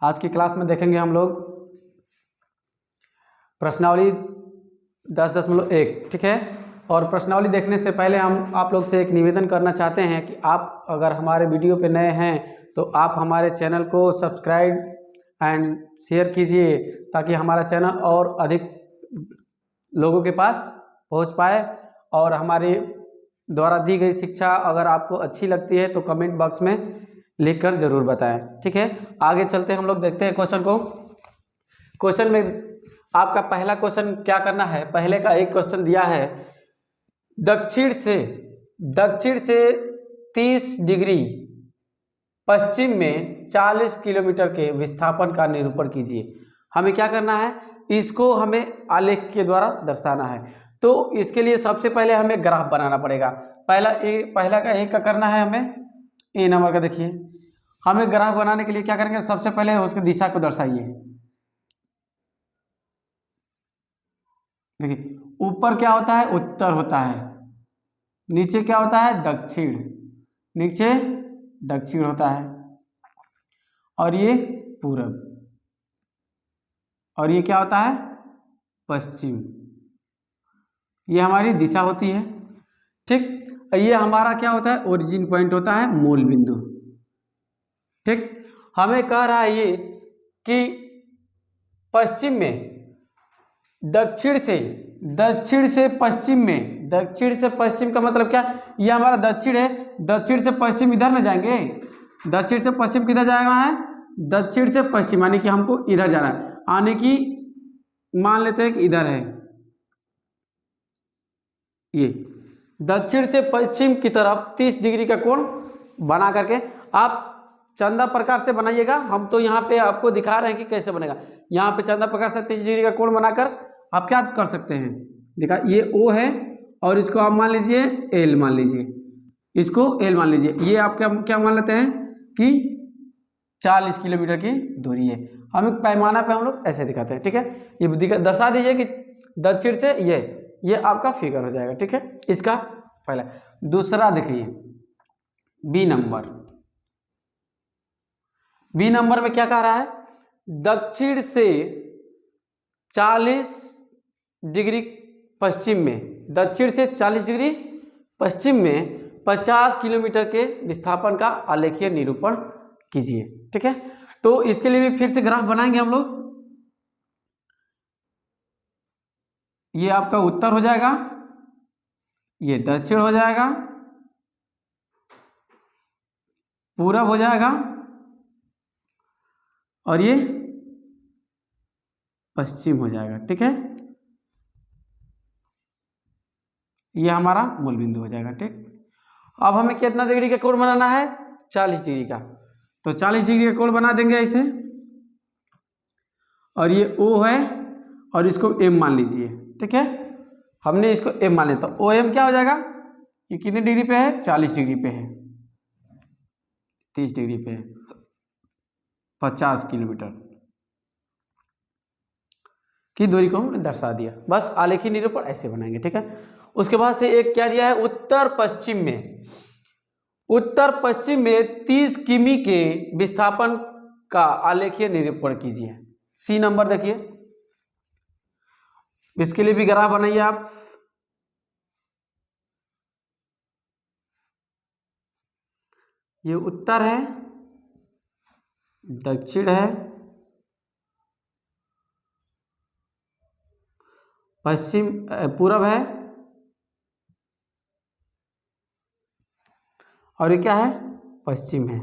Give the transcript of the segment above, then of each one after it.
आज की क्लास में देखेंगे हम लोग प्रश्नावली 10.1, ठीक है। और प्रश्नावली देखने से पहले हम आप लोग से एक निवेदन करना चाहते हैं कि आप अगर हमारे वीडियो पे नए हैं तो आप हमारे चैनल को सब्सक्राइब एंड शेयर कीजिए ताकि हमारा चैनल और अधिक लोगों के पास पहुंच पाए। और हमारे द्वारा दी गई शिक्षा अगर आपको अच्छी लगती है तो कमेंट बॉक्स में लिखकर जरूर बताएं, ठीक है। आगे चलते हम लोग देखते हैं क्वेश्चन को। क्वेश्चन में आपका पहला क्वेश्चन क्या करना है, पहले का एक क्वेश्चन दिया है, दक्षिण से 30 डिग्री पश्चिम में 40 किलोमीटर के विस्थापन का निरूपण कीजिए। हमें क्या करना है, इसको हमें आलेख के द्वारा दर्शाना है। तो इसके लिए सबसे पहले हमें ग्राफ बनाना पड़ेगा। पहला का एक का करना है हमें ए नंबर का। देखिए हमें ग्राफ बनाने के लिए क्या करेंगे, सबसे पहले उसकी दिशा को दर्शाइए। देखिए ऊपर क्या होता है, उत्तर होता है, नीचे क्या होता है, दक्षिण, नीचे दक्षिण होता है, और ये पूरब, और ये क्या होता है, पश्चिम। ये हमारी दिशा होती है, ठीक। ये हमारा क्या होता है, ओरिजिन पॉइंट होता है, मूल बिंदु, ठीक। हमें कह रहा है ये कि पश्चिम में दक्षिण से पश्चिम में, दक्षिण से पश्चिम का मतलब क्या, ये हमारा दक्षिण है, दक्षिण से पश्चिम इधर न जाएंगे, दक्षिण से पश्चिम किधर जाना है, दक्षिण से पश्चिम, यानी कि हमको इधर जाना है, आने की मान लेते हैं कि इधर है, ये दक्षिण से पश्चिम की तरफ 30 डिग्री का कोण बना करके आप चंदा प्रकार से बनाइएगा। हम तो यहाँ पे आपको दिखा रहे हैं कि कैसे बनेगा। यहाँ पे चंदा प्रकार से 30 डिग्री का कोण बनाकर आप क्या कर सकते हैं, देखा ये O है और इसको आप मान लीजिए L मान लीजिए, इसको L मान लीजिए। ये आप क्या मान लेते हैं कि 40 किलोमीटर की दूरी है। हम एक पैमाना पे हम लोग ऐसे दिखाते हैं, ठीक है। ये दर्शा दीजिए कि दक्षिण से ये आपका फिगर हो जाएगा, ठीक है। इसका पहला। दूसरा देखिए बी नंबर में क्या कह रहा है, दक्षिण से 40 डिग्री पश्चिम में, दक्षिण से 40 डिग्री पश्चिम में 50 किलोमीटर के विस्थापन का आलेखीय निरूपण कीजिए, ठीक है। तो इसके लिए भी फिर से ग्राफ बनाएंगे हम लोग। ये आपका उत्तर हो जाएगा, ये दक्षिण हो जाएगा, पूरब हो जाएगा, और ये पश्चिम हो जाएगा, ठीक है। ये हमारा मूल बिंदु हो जाएगा, ठीक। अब हमें कितना डिग्री का कोण बनाना है, 40 डिग्री का। तो 40 डिग्री का कोण बना देंगे ऐसे, और ये O है और इसको M मान लीजिए, ठीक है। हमने इसको M मान लिया, तो OM क्या हो जाएगा, ये कितनी डिग्री पे है, 40 डिग्री पे है, 30 डिग्री पे है, 50 किलोमीटर की दूरी को हमने दर्शा दिया। बस आलेखी निरूपण ऐसे बनाएंगे, ठीक है। उसके बाद से एक क्या दिया है, उत्तर पश्चिम में 30 किमी के विस्थापन का आलेखीय निरूपण कीजिए। सी नंबर देखिए, इसके लिए भी ग्राफ बनाइए आप। ये उत्तर है, दक्षिण है, पश्चिम पूरब है, और ये क्या है, पश्चिम है।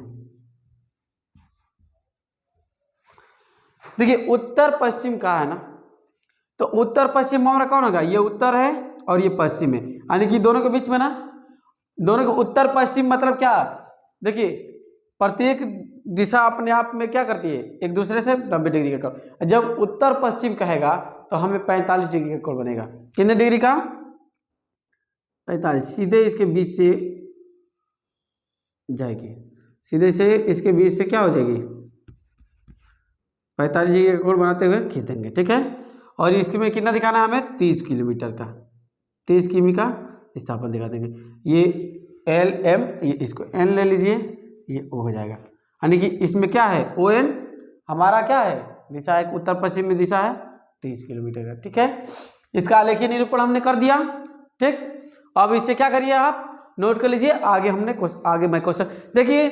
देखिए उत्तर पश्चिम कहा है ना, तो उत्तर पश्चिम हमारा कौन होगा, ये उत्तर है और ये पश्चिम है, यानी कि दोनों के बीच में ना, दोनों के उत्तर पश्चिम मतलब क्या, देखिए प्रत्येक दिशा अपने आप में क्या करती है, एक दूसरे से 90 डिग्री का कोण। जब उत्तर पश्चिम कहेगा तो हमें 45 डिग्री का कोण बनेगा। कितने डिग्री का, 45। सीधे इसके बीच से जाएगी, सीधे से इसके बीच से क्या हो जाएगी, 45 डिग्री का कोण बनाते हुए खींच देंगे, ठीक है। और इसमें कितना दिखाना है हमें, 30 किलोमीटर का, 30 किमी का विस्थापन दिखा देंगे। ये LM, ये इसको N ले लीजिए, ये O हो जाएगा, यानी कि इसमें क्या है, ON हमारा क्या है, दिशा एक उत्तर पश्चिम में दिशा है 30 किलोमीटर का। ठीक है, इसका आलेखीय निरूपण हमने कर दिया। ठीक, अब इससे क्या करिए आप नोट कर लीजिए। आगे मैं क्वेश्चन देखिए,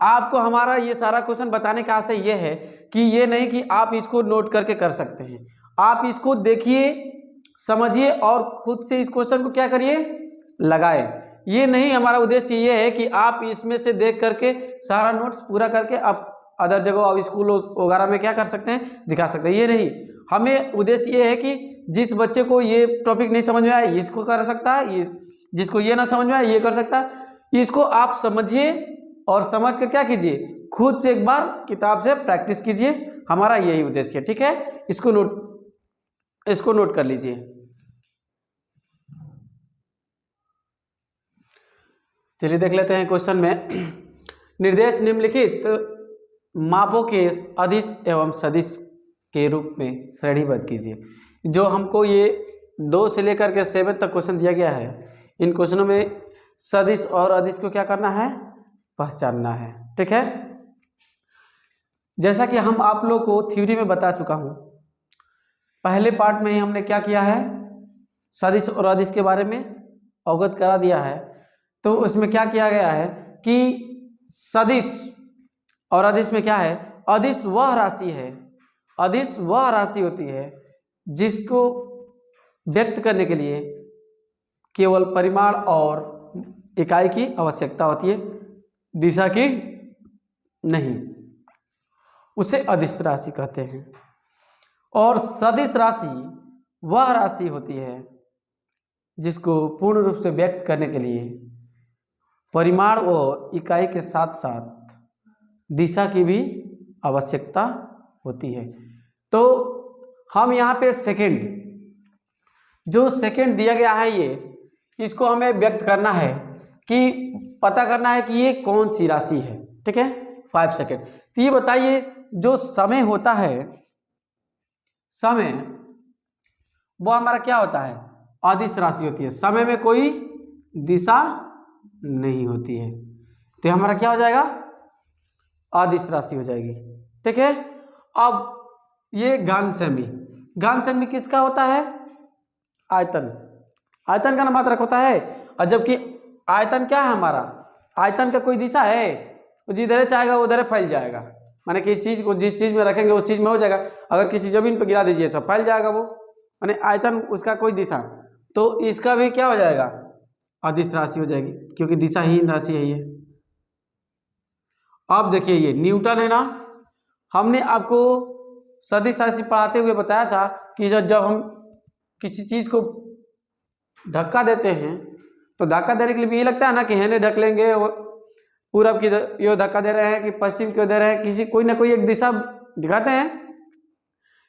आपको हमारा ये सारा क्वेश्चन बताने का आशय ये है कि ये नहीं कि आप इसको नोट करके कर सकते हैं, आप इसको देखिए, समझिए और खुद से इस क्वेश्चन को क्या करिए, लगाए। ये नहीं हमारा उद्देश्य ये है कि आप इसमें से देख करके सारा नोट्स पूरा करके आप अदर जगह और स्कूल वगैरह में क्या कर सकते हैं, दिखा सकते हैं। ये नहीं, हमें उद्देश्य ये है कि जिस बच्चे को ये टॉपिक नहीं समझ में आया इसको कर सकता है, ये जिसको ये ना समझ में आया ये कर सकता है। इसको आप समझिए और समझ कर क्या कीजिए, खुद से एक बार किताब से प्रैक्टिस कीजिए, हमारा यही उद्देश्य है। ठीक है, इसको नोट कर लीजिए। चलिए देख लेते हैं क्वेश्चन में। निर्देश निम्नलिखित मापों के अदिश एवं सदिश के रूप में श्रेणीबद्ध कीजिए। जो हमको ये 2 से लेकर के 7 तक क्वेश्चन दिया गया है, इन क्वेश्चनों में सदिश और अदिश को क्या करना है, पहचानना है। ठीक है, जैसा कि हम आप लोग को थ्योरी में बता चुका हूं, पहले पार्ट में ही हमने क्या किया है, सदिश और अदिश के बारे में अवगत करा दिया है। तो उसमें क्या किया गया है कि सदिश और अदिश में क्या है, अदिश वह राशि है, अदिश वह राशि होती है जिसको व्यक्त करने के लिए केवल परिमाण और इकाई की आवश्यकता होती है, दिशा की नहीं, उसे अदिश राशि कहते हैं। और सदिश राशि वह राशि होती है जिसको पूर्ण रूप से व्यक्त करने के लिए परिमाण व इकाई के साथ साथ दिशा की भी आवश्यकता होती है। तो हम यहाँ पे जो सेकंड दिया गया है, ये इसको हमें व्यक्त करना है कि पता करना है कि ये कौन सी राशि है। ठीक है, 5 सेकंड। तो ये बताइए, जो समय होता है, समय वो हमारा क्या होता है, अदिश राशि होती है। समय में कोई दिशा नहीं होती है, तो हमारा क्या हो जाएगा, अदिश राशि हो जाएगी। ठीक है, अब ये घन सेमी किसका होता है, आयतन का नामात्रक होता है। और जबकि आयतन क्या है हमारा, आयतन का कोई दिशा है, वो जिधर चाहेगा उधर फैल जाएगा। माने किसी चीज को जिस चीज में रखेंगे उस चीज में हो जाएगा। अगर किसी जमीन पर गिरा दीजिए सब फैल जाएगा वो, माने आयतन उसका कोई दिशा, तो इसका भी क्या हो जाएगा, अदिश राशि हो जाएगी, क्योंकि दिशाहीन राशि है ये। अब देखिए ये न्यूटन है ना, हमने आपको सदिश राशि पढ़ाते हुए बताया था कि जब हम किसी चीज को धक्का देते हैं तो धक्का देने के लिए भी ये लगता है ना कि हेने ढक लेंगे, पूरब की यो धक्का दे रहे हैं कि पश्चिम की दे रहे हैं, किसी कोई ना कोई एक दिशा दिखाते हैं।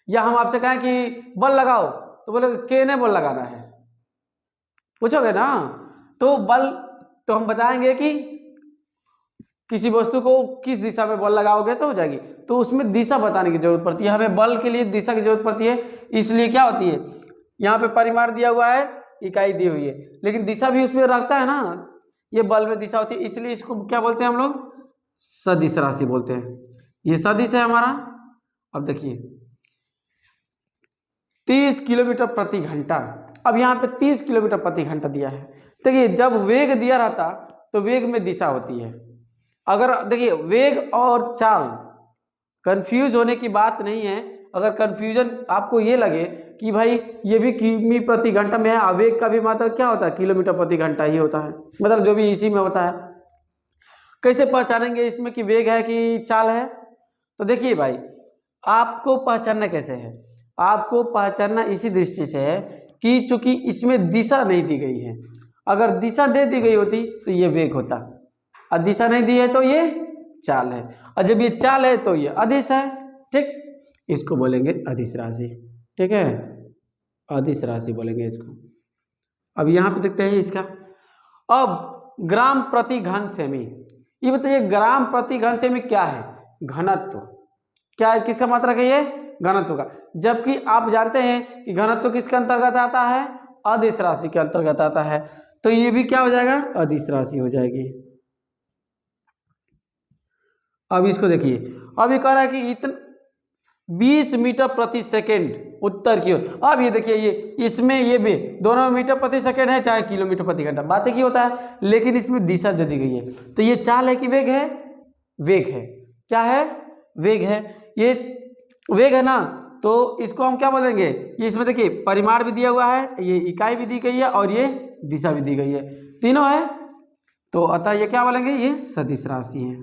या हम आपसे कहें कि बल लगाओ तो बोले केने बल लगाना है, पूछोगे ना, तो बल तो हम बताएंगे कि किसी वस्तु को किस दिशा में बल लगाओगे तो हो जाएगी। तो उसमें दिशा बताने की जरूरत पड़ती है, हमें बल के लिए दिशा की जरूरत पड़ती है। इसलिए क्या होती है, यहाँ पे परिमाण दिया हुआ है, इकाई दी हुई है, लेकिन दिशा भी उसमें रखता है ना, ये बल में दिशा होती है, इसलिए इसको क्या बोलते हैं हम लोग, सदिश राशि बोलते हैं। ये सदिश है हमारा। अब देखिए 30 किलोमीटर प्रति घंटा, अब यहाँ पे 30 किलोमीटर प्रति घंटा दिया है। देखिए जब वेग दिया रहता तो वेग में दिशा होती है। अगर देखिए वेग और चाल कंफ्यूज होने की बात नहीं है। अगर कंफ्यूजन आपको ये लगे कि भाई ये भी किमी प्रति घंटा में है, आवेग का भी मात्रा क्या होता है, किलोमीटर प्रति घंटा ही होता है, मतलब जो भी इसी में होता है। कैसे पहचानेंगे इसमें कि वेग है कि चाल है, तो देखिए भाई आपको पहचानना कैसे है, आपको पहचानना इसी दृष्टि से है कि चूंकि इसमें दिशा नहीं दी गई है। अगर दिशा दे दी गई होती तो ये वेग होता, और दिशा नहीं दी है तो ये चाल है, और जब ये चाल है तो ये अदिश है। ठीक, इसको बोलेंगे अदिश राशि। ठीक है, अदिश राशि बोलेंगे इसको। अब यहाँ पे देखते हैं इसका, अब ग्राम प्रति घन सेमी, ये बताइए ग्राम प्रति घन सेमी क्या है, घनत्व क्या है, किसका मात्रक है ये, घनत्व का। जबकि आप जानते हैं कि घनत्व किसके अंतर्गत आता है, अदिश राशि के अंतर्गत आता है, तो ये भी क्या हो जाएगा, अदिश राशि हो जाएगी। अब इसको देखिए, अब ये कह रहा है कि 20 मीटर प्रति सेकेंड उत्तर की ओर। अब ये देखिए, ये इसमें ये भी दोनों मीटर प्रति सेकेंड है चाहे किलोमीटर प्रति घंटा, बात एक ही होता है, लेकिन इसमें दिशा दे दी गई है। तो ये चाल है कि वेग है? वेग है। क्या है? वेग है। ये वेग है ना, तो इसको हम क्या बोलेंगे? ये इसमें देखिए परिमाण भी दिया हुआ है, ये इकाई भी दी गई है और ये दिशा भी दी गई है, तीनों है। तो अतः ये क्या बोलेंगे? ये सदिश राशि है।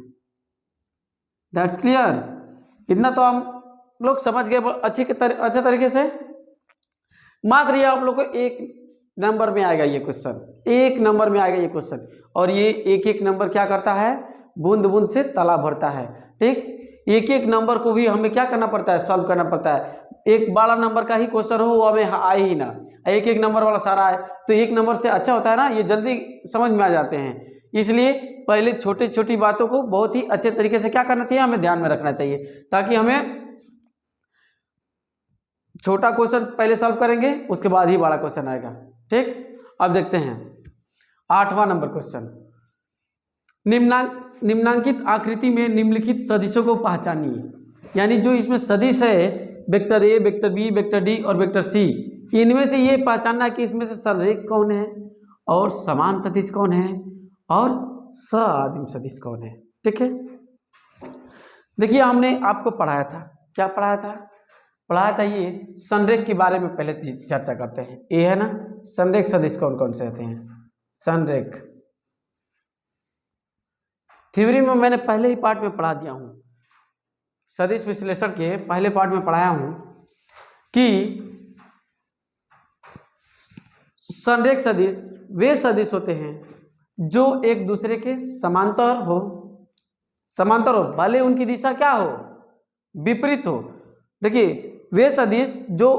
That's clear. इतना तो हम लोग समझ गए अच्छे तरीके से। मात्र ये आप लोग को 1 नंबर में आएगा ये क्वेश्चन, 1 नंबर में आएगा ये क्वेश्चन। और ये एक नंबर क्या करता है? बूंद बूंद से तालाब भरता है। ठीक, एक नंबर को भी हमें क्या करना पड़ता है? सॉल्व करना पड़ता है। एक बड़ा नंबर का ही क्वेश्चन हो वो हमें आए ही ना, एक नंबर वाला सारा आए तो 1 नंबर से अच्छा होता है ना, ये जल्दी समझ में आ जाते हैं। इसलिए पहले छोटी छोटी बातों को बहुत ही अच्छे तरीके से क्या करना चाहिए? हमें ध्यान में रखना चाहिए, ताकि हमें छोटा क्वेश्चन पहले सॉल्व करेंगे, उसके बाद ही बड़ा क्वेश्चन आएगा। ठीक, अब देखते हैं 8वां नंबर क्वेश्चन। निम्नांकित आकृति में निम्नलिखित सदिशों को पहचानिए। यानी जो इसमें सदिश है, vector A, vector B, vector D और वेक्टर सी, इनमें से ये पहचानना है कि इसमें से संरेख कौन है और समान सदिश कौन है और सआदिम सदिश कौन है। ठीक है, देखिए हमने आपको पढ़ाया था, क्या पढ़ाया था? पढ़ाया था ये संरेख के बारे में। पहले चर्चा करते हैं। ये है ना संरेख सदिश कौन कौन से होते हैं? संरेख थ्योरी में मैंने पहले ही पार्ट में पढ़ा दिया हूं, सदिश विश्लेषण के पहले पार्ट में पढ़ाया हूं कि संरेख सदिश वे सदिश होते हैं जो एक दूसरे के समांतर हो, भले उनकी दिशा क्या हो? विपरीत हो। देखिए वे सदिश जो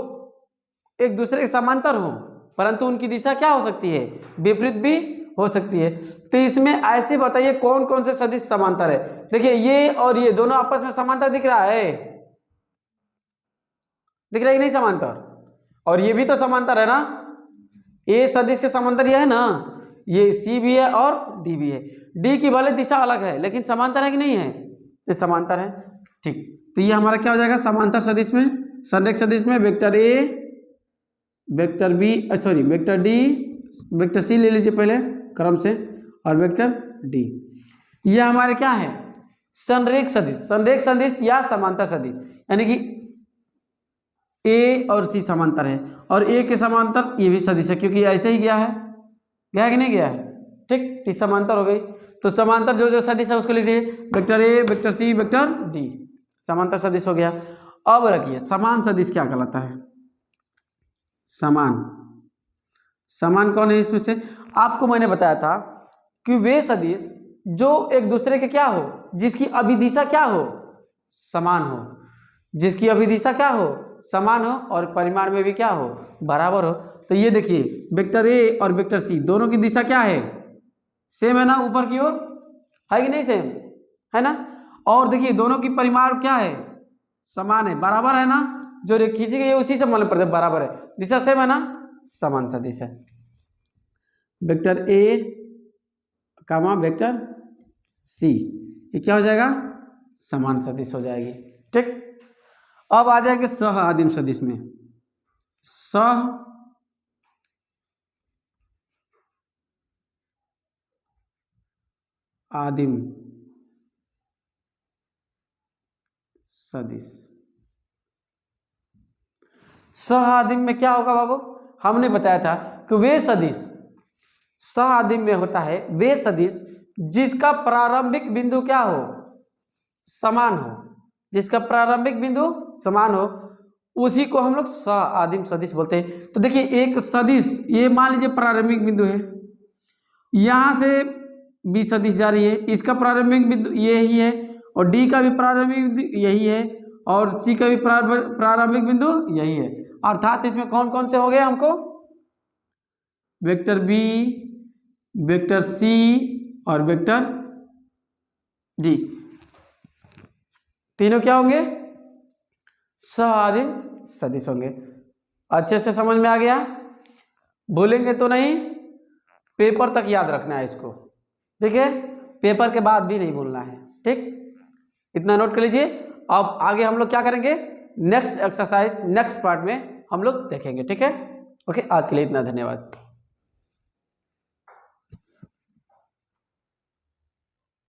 एक दूसरे के समांतर हो परंतु उनकी दिशा क्या हो सकती है? विपरीत भी हो सकती है। तो इसमें ऐसे बताइए कौन कौन से सदिश समांतर है? देखिए ये और ये दोनों आपस में समांतर दिख रहा है, दिख रहा है कि नहीं समांतर? और ये भी तो समांतर है ना, ए सदिश के समांतर ये है ना, ये सी भी है और डी भी है। डी की भले दिशा अलग है लेकिन समांतर है कि नहीं है? तो समांतर है। ठीक, तो ये हमारा क्या हो जाएगा? समांतर सदिश में, संरेख सदिश में vector A, vector B, sorry vector D, vector C ले लीजिए पहले क्रम से, और वेक्टर डी। ये हमारे क्या है? संरेख सदिश। संरेख सदिश या समांतर सदिश, यानी कि ए और सी समांतर है और ए के समांतर ये भी सदिश है, क्योंकि ऐसे ही गया है कि नहीं गया है? ठीक, तो समांतर हो गई। तो समांतर जो जो सदिश है उसको लिखिए, vector A, vector C, vector D, समांतर सदिश हो गया। अब रखिए समान सदिश क्या कहलाता है? समान कौन है इसमें से? आपको मैंने बताया था कि वे सदिश जो एक दूसरे के क्या हो, जिसकी अभिदिशा क्या हो? समान हो। जिसकी अभिदिशा क्या हो? समान हो और परिमाण में भी क्या हो? बराबर हो। तो ये देखिए वेक्टर ए और वेक्टर सी दोनों की दिशा क्या है? सेम है ना, ऊपर की ओर है कि नहीं? सेम है ना। और देखिए दोनों की परिमाण क्या है? समान है, बराबर है ना। जो रेखा खींची गई है उसी से मालूम पड़ता है बराबर है, दिशा सेम है ना, समान सदिश है। वेक्टर ए कामा वेक्टर सी, ये क्या हो जाएगा? समान सदिश हो जाएगी। ठीक, अब आ जाएंगे सह आदिम सदिश में। सह आदिम सदिश। सह आदिम में क्या होगा बाबू? हमने बताया था कि वे सदिश, सह आदिम में होता है वे सदिश जिसका प्रारंभिक बिंदु क्या हो? समान हो। जिसका प्रारंभिक बिंदु समान हो उसी को हम लोग सह आदिम सदिश बोलते हैं। तो देखिए एक सदिश, ये मान लीजिए प्रारंभिक बिंदु है, यहां से बी सदिश जा रही है, इसका प्रारंभिक बिंदु यही है और डी का भी प्रारंभिक बिंदु यही है और सी का भी प्रारंभिक बिंदु यही है। अर्थात इसमें कौन कौन से हो गए हमको? वेक्टर बी, वेक्टर सी और वेक्टर डी, तीनों क्या होंगे? सह आदिम सदिश होंगे। अच्छे से समझ में आ गया? भूलेंगे तो नहीं, पेपर तक याद रखना है इसको। ठीक है, पेपर के बाद भी नहीं भूलना है। ठीक, इतना नोट कर लीजिए। अब आगे हम लोग क्या करेंगे? नेक्स्ट एक्सरसाइज नेक्स्ट पार्ट में हम लोग देखेंगे। ठीक है, ओके, आज के लिए इतना, धन्यवाद।